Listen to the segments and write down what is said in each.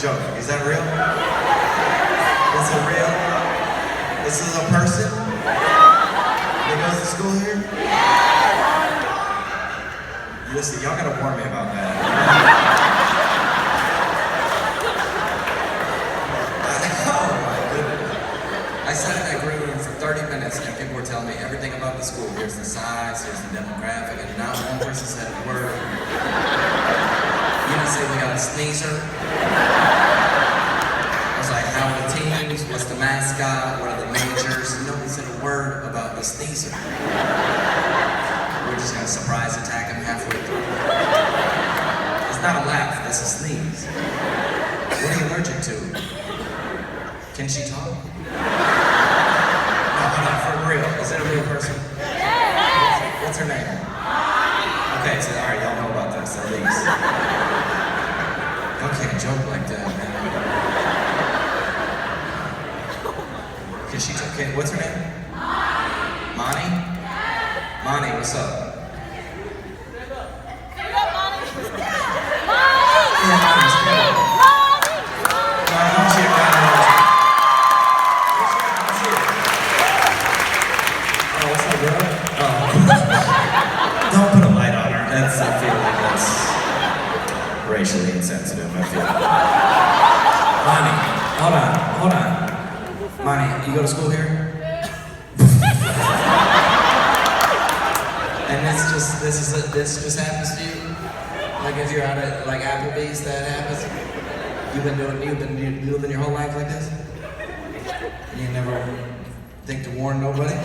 joke? Is that real? Is it real? This is a person that goes to school here? Listen, y'all gotta warn me about that. Oh my goodness. I sat in that green room for 30 minutes and people were telling me everything about the school. Here's the size, here's the demographic, and not one person said a word. You didn't say we got a sneezer. I was like, how are the teams? What's the mascot? What are the majors? Nobody said a word about the sneezer. We're just gonna surprise attack him halfway through. It's not a laugh, that's a sneeze. What are you allergic to? Can she talk? No, for real. Is it a real person? What's her name? Okay, so alright, y'all know about this at least. Y'all can't joke like that, man. Can she talk? Okay, what's her name? Monty? Monty, what's up? Yeah, Monty's good. Don't put a light on her. I feel like that's racially insensitive. I feel like. Monty, hold on. Monty, you go to school here? And this just happens to you? Like if you're out at like Applebee's, that happens? You've been living your whole life like this? And you never think to warn nobody? So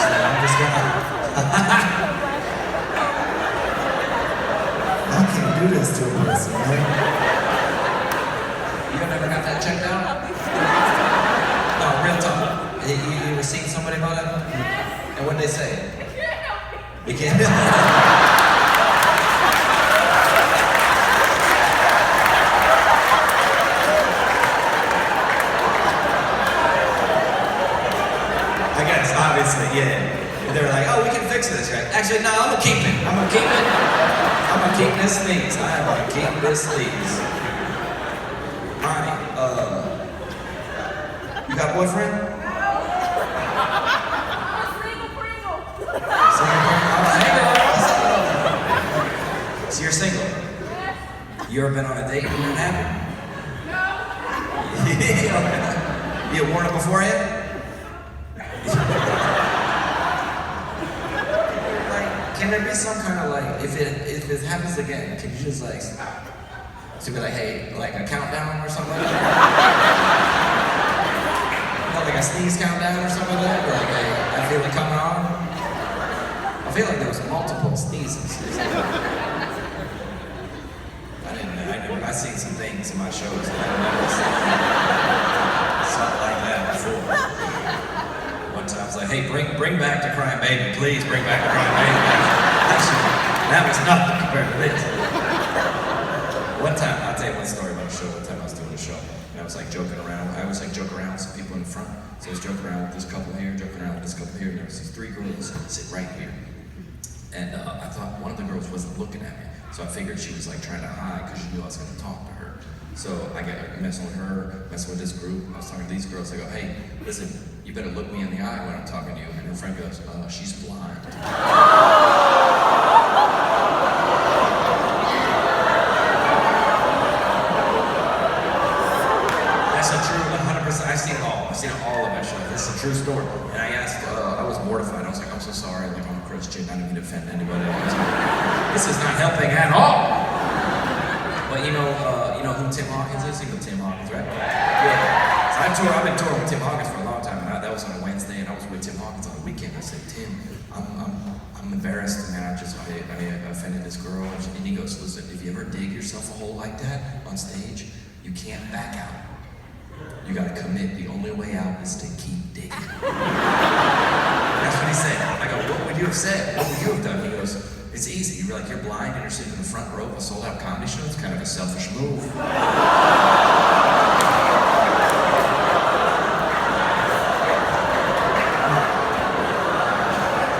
I'm just gonna... I can't do this to a person, man. You never got that checked out? No, real talk. You ever seen somebody about it? And what'd they say? You can't. I guess, obviously, yeah. They were like, oh, we can fix this, right? Actually, no, I'm gonna keep it. I'm gonna keep this sneeze. I'm gonna keep this sneeze. Monty, you got a boyfriend? So you're single? You ever been on a date and it happened? No. You worn it beforehand? Can there be some kind of like, if it happens again, can you just like, to be like, hey, like a countdown or something like that? Like a sneeze countdown or something like that? Or like, hey, I feel it coming on? I feel like there was multiple sneezes. I seen some things in my shows that I've never seen something like that before. One time I was like, hey, bring back the Crying Baby, please bring back the Crying Baby. Actually, that was nothing compared to this. One time, I'll tell you one story about a show. One time I was doing a show, and I was like joking around. I always like joke around with some people in the front. So I was joking around with this couple here, joking around with this couple here, and there was these three girls sit right here. And I thought one of the girls wasn't looking at me. So I figured she was like trying to hide because she knew I was gonna talk to her. So I got messing with her, messing with this group. I was talking to these girls. I go, hey, listen, you better look me in the eye when I'm talking to you. And her friend goes, she's blind. That's a true 100%. I've seen all of it. This is a true story. And I asked, I was mortified. I was like, I'm so sorry. Like, I'm a Christian. I didn't mean to offend anybody. This is not helping at all. But you know who Tim Hawkins is? You know Tim Hawkins, right? Yeah. So I've been touring with Tim Hawkins for a long time, and that was on a Wednesday, and I was with Tim Hawkins on the weekend. I said, Tim, I'm embarrassed, man. I offended this girl, and he goes, listen, if you ever dig yourself a hole like that on stage, you can't back out. You gotta commit. The only way out is to keep digging. That's what he said. I go, what would you have said? What would you have done? He goes, it's easy. You're like, you're blind and you're sitting in the front row of a sold-out comedy show. It's kind of a selfish move.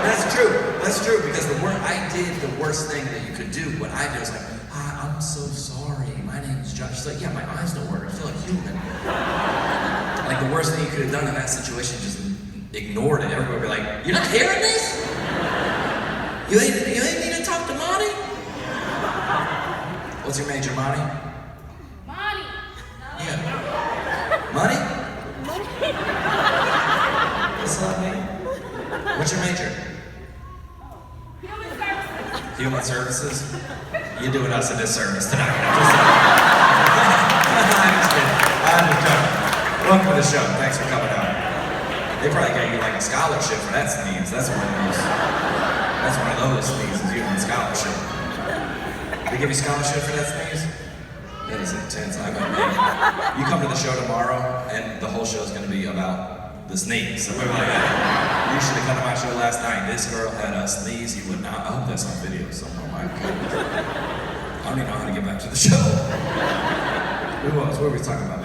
That's true, because I did the worst thing that you could do. What I did was like, "Hi, I'm so sorry. My name's John." She's like, "Yeah, my eyes don't work. I feel like human." Like the worst thing you could have done in that situation, just ignored it. Everybody would be like, "You're not hearing this? You ain't need to talk to Monty?" What's your major, Monty? Monty. Yeah. Money? What's up, man? What's your major? Human services. Human services? You're doing us a disservice tonight. I'm just joking. Welcome to the show. Thanks for coming out. They probably gave you like a scholarship for that sneeze. That's one of those sneezes. You want a scholarship. They give you scholarship for that sneeze? That is intense. You come to the show tomorrow, and the whole show is going to be about the sneeze. So we're like, you should have come to my show last night. This girl had a sneeze. You would not. I hope that's on video somewhere. My goodness. I don't even know how to get back to the show. Who else? What were we talking about?